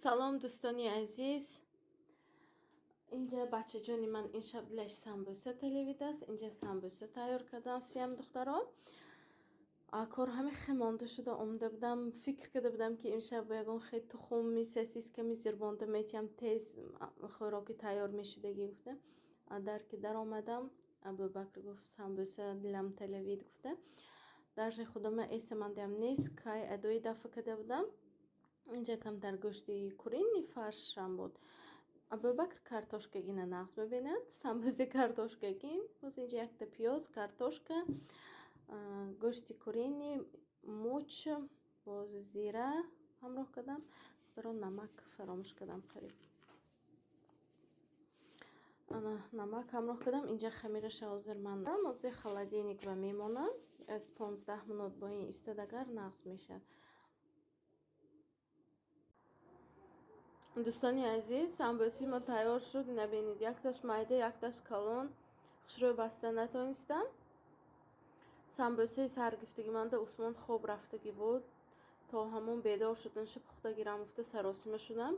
سلام دوستانی عزیز. اینجا بچه جونی من این شب لش سمبوسه تلیویده است. اینجا سمبوسه تیار کردم سیم دخترم. کار همه خمانده شده اومده بودم فکر کرده بودم که امشب باید خیلی تخم میسسیست که میزربانده میتیم تیز خوراکی تیار میشده گفته. در آمدم ابوبکر گفت سمبوسه دیلم تلیوید گفته. درش خودم ایست من دیم نیست که ادوی دفعه کرده بودم. اینجا کمتر گوشتی کورینی فرش هم بود. ابوبکر کارتوشکگینه نقص ببیند. سمبوزی کارتوشکگین. باز اینجا یک تا پیاز کارتوشکه گوشتی کورینی موچ باز زیره همراه کردم. درون نمک فراموش کردم قریب. نمک همراه کردم. اینجا خمیرش حاضر من دارم. از خالدینیک و میمونم. 15 منوت با این ایستادگر نقص میشه. دوستانی عزیز سمبوسی ما تیار شد. نبینید یک تاش مایده یک تاش کلون خشروی بسته نتونستم. سمبوسی سرگفتگی منده عثمان خوب رفتگی بود تا همون بیدار شدن شب پختگی رمفته سراسیمه شدم.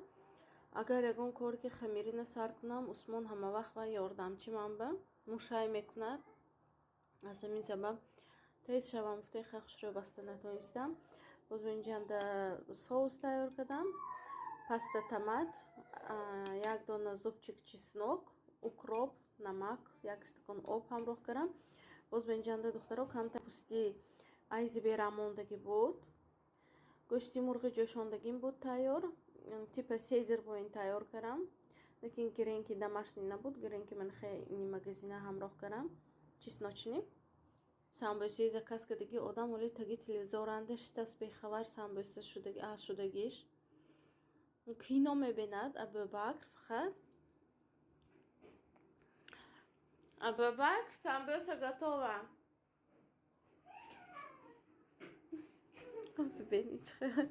اگر یکون کاری که خمیرین سر کنم عثمان همه وقت و یاردمچی من به مشای میکند. از همین سبب تیز شبم افته خشروی بسته نتونستم. باز اینجا سوس تیار کردم. پاستا تمات، یک دانه زوبچیک چسنوک، اوکروپ، نمک، یک استکان آب همراه کردم. باز به اینجا دخترها کمتر پوستی ایزی بیراموندگی بود. گوشتی مرغ جوشاندگیم بود تیار. تیپ سیزر با این تیار کردم. لیکن گرینکی دمشنی نبود. گرینکی من خیلی مگزینه همراه کردم. چسناچنی. سمبوسی زکاس کدیگی آدم ولی تگی تلویزیورندش دست به خبر سمبوسی شدگیش. کینو میبیند ابوبکر فقط. ابوبکر سمبوسه готова. Зубенечка.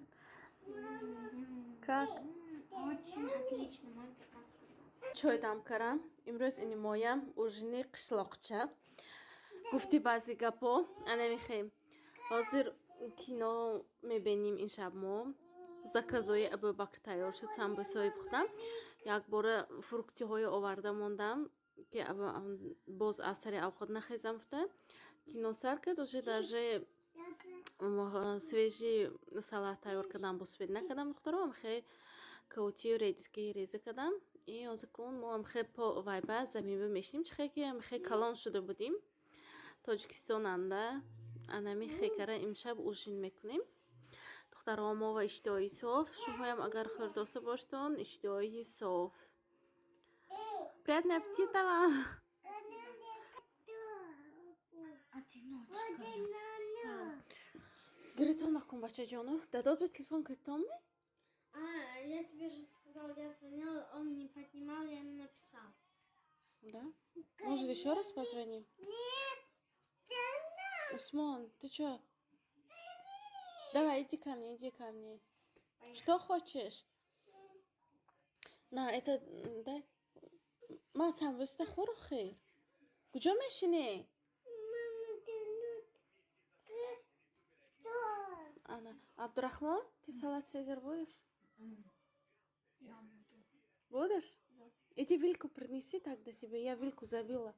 Как? Очень отлично, мой заказ готов. Чой дам карам. Имрӯз ини моям ужини қишлоқча. Гуфти баъзи гапо. Ана мехем. Ҳозир кино мебиним ин шаб мо. Заказои Абубакр тайёр шуд. Самбусаи пухтам. Як бора фруктиҳои оварда мондам ки боз асари авқот нахезам фута. Кино сар кард уже даже свежи салат тайёр кардам бо свет накардам духтарам. Хе каутию редиски реза кардам. И озакун мо ам хе по вайба замин мешиним. Чхе ки ам хе калон шуда будим. Тоҷикистон анда анами хекара имшаб ужин мекунем. دخترها ما و اشتهایی صاف. شما هم اگر خورد داشته باشتون اشتهایی صاف. Приятного аппетита вам. Говорит, он накум бача Джону. Дадут бы телефон к Томе? Я тебе же сказала, я звонила, он не поднимал, я ему написал. Да? Может еще раз позвоним? Нет, Усман, ты чё? Давай, иди ко мне, иди ко мне. Что хочешь? На, это, дай. Ма сам высота хорохи. Куда мешини? Ана, Абдурахман, ты салат Цезарь будешь? я буду. Будешь? Да. Иди вилку принеси тогда себе, я вилку забила.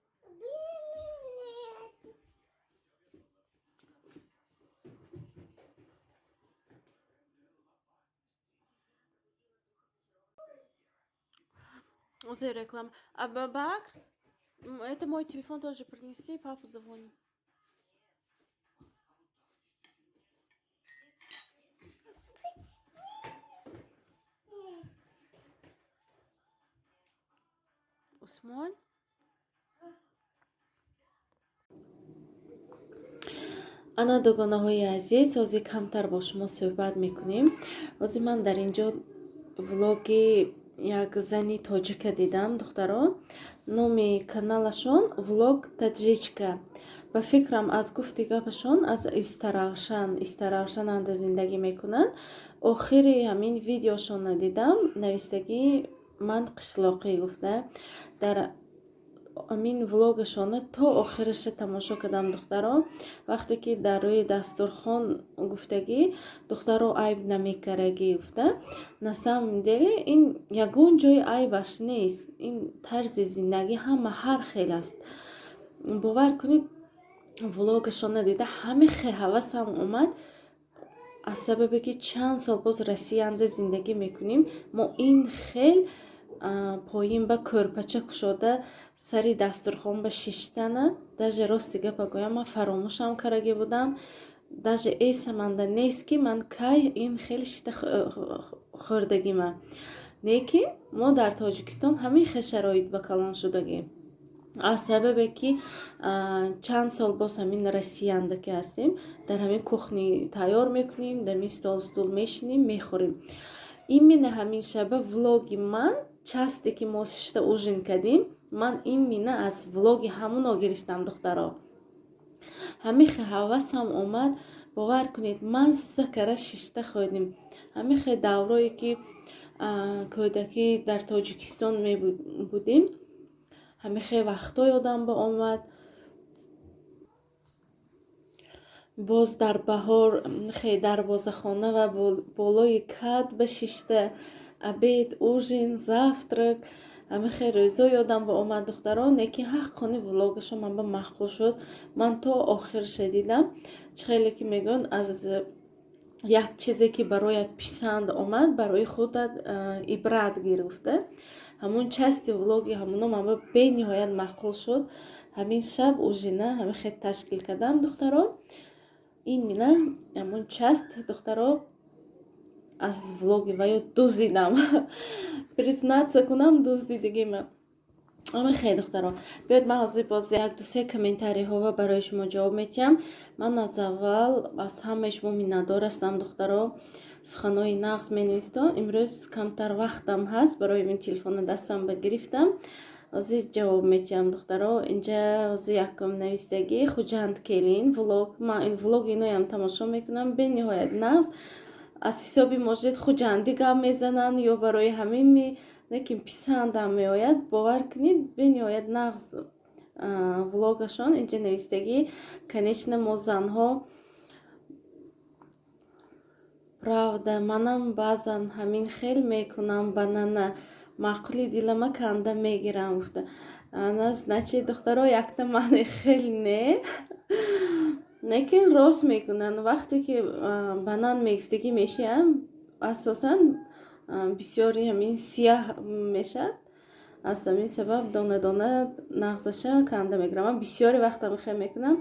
Узы реклама. Абубакр, это мой телефон тоже принеси, папу звоню. Усман? ана дугонаҳои азиз, ҳозир камтар бо шумо суҳбат мекунем. ҳозир ман дар инҷо влоги як зани тоҷика дидам духтаро. номи каналашон влог таҷичка. ба фикрам аз гуфти гапашон аз истаравшананда зиндагӣ мекунанд. охири ҳамин видеошонро дидам. навистагӣ ман қишлоқӣ гуфта. дар амин влогашона то охираша тамошо кардам духтаро. Вақте ки дар рӯи дастурхон гуфтагӣ духтаро айб намекарагӣ гуфта. На самом деле ин ягон ҷои айбаш нест. Ин тарзи зиндагӣ ҳама ҳар хел аст. бовар кунед влогашона дида ҳамихе ҳавасам омад. аз сабабе ки чанд сол боз россиянда зиндагӣ мекунем, мо ин хел поин ба көрпача кушода сари дастурхон ба шиштана. даже рости гапа гӯям, ман фаромӯшам караги будам. даже эсаманда нест ки ман кай ин хел шишта хӯрдагима. лекин мо дар Тоҷикистон ҳамихе шароит ба калон шудагем. аз сабабе ки чанд сол боз ҳамин россиянда ки ҳастем, дар ҳамин кухни тайёр мекунем, дар ҳамин стол стул мешинем, мехӯрем. именно ҳамин шаба влоги ман часте ки мо шишта ужин кардем, ман именно аз влоги ҳамуно гирифтам духтаро. ҳамихе ҳавасам омад. бовар кунед ман сакара шишта хӯрдем. ҳамихе даврое ки кӯдакӣ дар Тоҷикистон мебудем, ҳамихе вақто ёдам ба омад. боз дар баҳор дарвозахона ва болои кад ба шишта, обед, ужин, завтрак, ҳамихе рӯзо ёдам ба омад духтаро. лекин ҳаққони влогашо ман ба махқул шуд. ман то охир шедидам. чхеле ки мегӯянд аз як чизе ки бароят писанд омад, барои худат ибрат гир гуфта. ҳамун части влоги ҳамуно ман ба бениҳоят махқул шуд. ҳамин шаб ужина ҳамихе ташкил кардам духтаро. именно ҳамун част духтаро аз влоги ваё дуздидам. признаться кунам, дуздидагима. ҳамихе духтаро, биёед ман ҳозир боз як ду се комментариҳова барои шумо ҷавоб метиҳам. ман аз аввал аз ҳамаи шумо миннатдор ҳастам духтаро. суханои нағз менавистон. имрӯз камтар вақтам ҳаст, барои ин телефона дастам ба гирифтам. ҳозир ҷавоб метиҳам духтаро. инҷа ҳозир якум навистагӣ хуҷанд келин влог. ман ин влоги иноям тамошо мекунам, бениҳоят нағз. аз ҳисоби моҷид хуҷандӣ гап мезананд ё барои ҳамин лекин писандам меояд. бовар кунед бениҳоят нағз влогашон. инҷа навистагӣ конечно мо занҳо правда манам баъзан ҳамин хел мекунам ба нана маъқули дилама канда мегирам гуфта. ана значи духтаро якта мани хел не. лекин рост мекунанд. вақте ки ба нан мегифтагӣ мешиям, асосан бисёри ҳамин сияҳ мешад. аз ҳамин сабаб дона дона нағзаша канда мегирам. ман бисёри вақт ҳамин мекунам.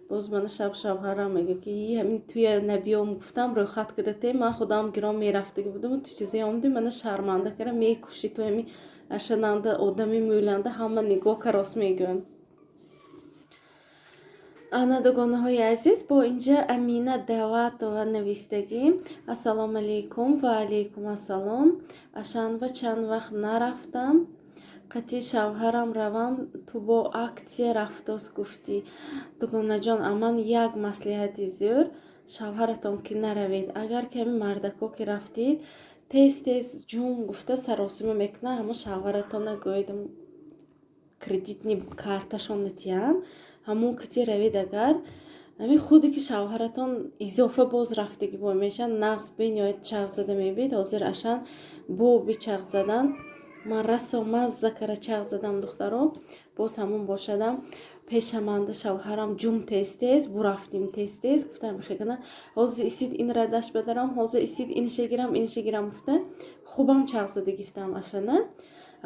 боз мана шавҳарам мегӯяд ки ҳамин туя набиём гуфтам рӯйхат кардате, ман худам гиром мерафтаги будам, ту чизе омади мана шарманда кара мекуши, ту ҳамин ашананда одами мӯйланда ҳама нигоҳ ка рост мегӯянд. анадогонаҳои азиз, бо инҷа Амина Даватова навистагӣ. ассалому алайкум. ва алайкум ассалом. ашанба чанд вақт нарафтам. қатъи шавҳарам равам, ту бо аксия рафтост гуфтӣ. дугонаҷон, аман як маслиҳати зӯр. шавҳаратон ки наравед. агар ки ҳамин мардако ки рафтид тез тез ҷум гуфта саросима мекунад, ҳама шавҳаратона гӯед кредитни карташон натиҳанд. ҳамун кати равед агар ҳамин худе ки шавҳаратон изофа боз рафтаги бо мешанд, нағз бениҳоят чағ зада мебед. ҳозир ашан боби чағ задан. ман расо мазза кара чағ задам духтаро. боз ҳамун бошадам. пешаманда шавҳарам ҷум тез тез бурафтим тез тез гуфтам бихегана ҳозир исид инра даст бадарам, ҳозир исид иниша гирам гуфта хубам чағ зада гифтам ашана.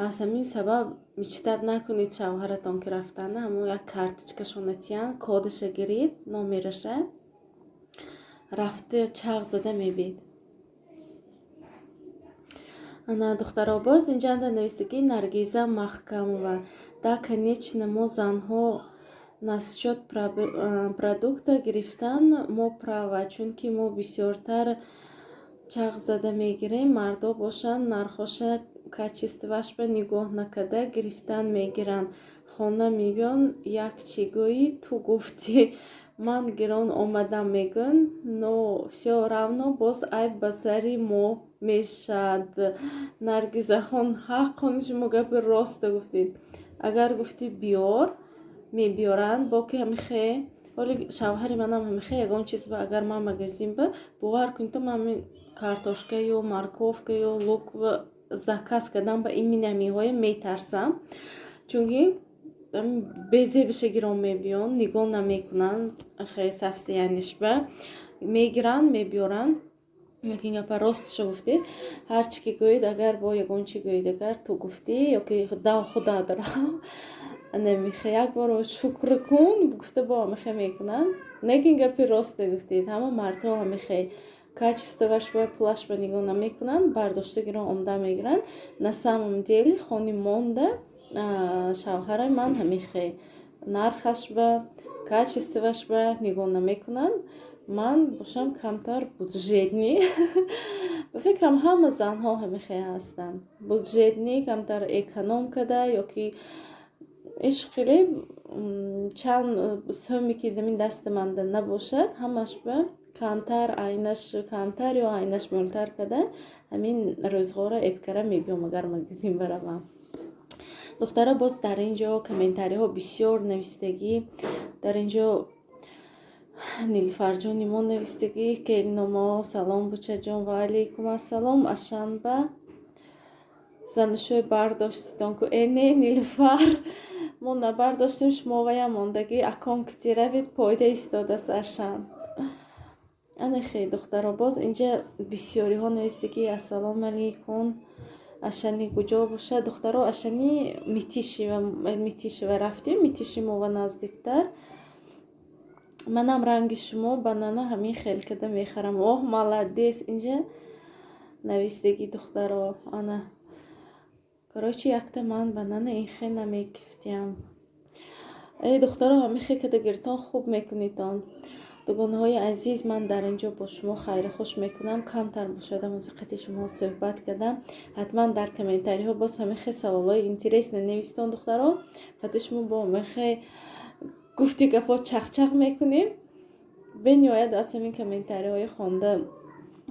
аз ҳамин сабаб мечтат накунед шавҳаратон ки рафтана ҳамун як карточкашон натиҳанд, кодаша гиред, номераша рафта чағ зада мебед. ана духтаро, боз инҷа навистагӣ Наргиза Маҳкамова. Да, конечно, мо занҳо насчёт продукта гирифтан мо права, чунки мо бисёртар чағ зада мегирем. мардо бошанд нархоша качестваш ба нигоҳ накарда гирифтан мегиранд. хона мебиён як чӣ гӯӣ ту гуфтӣ. ман гирон омадам мегӯн, но всё равно боз айб ба сари мо мешад. Наргизахон, ҳаққон шумо гапи росту гуфтед. Агар гуфтӣ биёр, мебиёранд, боки ҳамихе. Оли шавҳари манам ҳамихе ягон чиз ба агар ман магазин ба бовар кунед то ман картошкаю, морковкаю, лук заказ кардам ба ин минамиҳое метарсам. Чунки безе биша гирон мебиён, нигоҳ намекунанд, хеле састияниш ба мегиранд, мебиёранд. Лекин гапа ростшо гуфтед. Ҳар чи ки гӯед, агар бо ягон чи гӯед, агар ту гуфтӣ ёки дав худа дарам намихе як бор шукр кун, гуфта бо ҳамихе мекунанд. Лекин гапи росте гуфтед. Ҳама мардҳо ҳамихе качествоваш ба пулаш ба нигоҳ намекунанд, бардошта гирон омда мегиранд. На самом деле хони монда шавҳари ман ҳамихе нархаш ба качествоваш ба нигоҳ намекунанд. Ман бошам камтар буджетни. Ба фикрам ҳама занҳо ҳамихе ҳастанд. Буджетни камтар эконом када ёки ишқили чанд сӯми ки дамин дасти манда набошад, ҳамаш ба камтар айнаш камтар ё айнаш мултар када ҳамин рӯзғора эбкара мебиём агар магазин баравам. Духтара боз дар ин ҷо комментариҳо бисёр навистагӣ. Дар ин ҷо Нилуфарҷони мо навистагӣ келиномо салом бучаҷон ва алайкум ассалом. Ашанба занушӯй бардоштитон ку не Нилуфар мо набардоштем, шумо ваям мондагӣ аком кити равед пойда истодас ашан. Анахе духтаро боз инҷа бисёриҳо навистагӣ ассалому алайкум. Ашани куҷо бошад? Духтаро ашани Митишева рафтем, Митиши мо ва наздиктар. Манам ранги шумо банана ҳамин хел када мехарам. Оҳ маладес. Инҷа навистагӣ духтаро ана. Короче якта ман банана ин хел намекифтям. Духтаро ҳамихе када гиртон хуб мекунитон. дугонаҳои азиз, ман дар ин ҷо бо шумо хайри хуш мекунам. Камтар бошадам аз қати шумо суҳбат кардам. Ҳатман дар комментариҳо боз ҳамихе саволҳои интересне навистон духтаро. қати шумо бо ҳамихе гуфти гапо чақчақ мекунем. Бениҳоят аз ҳамин комментариҳои хонда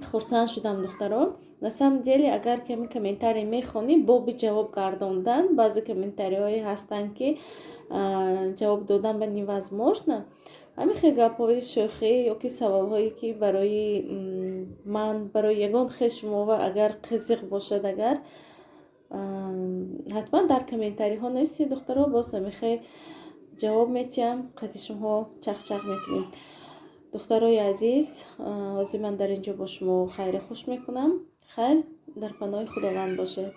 хурсанд шудам духтаро. На самом деле агар ки ҳамин комментарий мехонӣ боби ҷавоб гардондан, баъзе комментариҳои ҳастанд ки ҷавоб додан ба невозможно. ҳамихе гапҳои шӯхӣ ёки саволҳое ки барои ман барои ягон хел шумо ва агар қизиқ бошад, агар ҳатман дар комментариҳо нависед духтаро, боз ҳамихе ҷавоб метиҳам. қати шумоҳо чақчақ мекунем. духтарои азиз, ҳозир ман дар ин ҷо бо шумо хайри хуш мекунам. хайр дар паноҳи худованд бошед.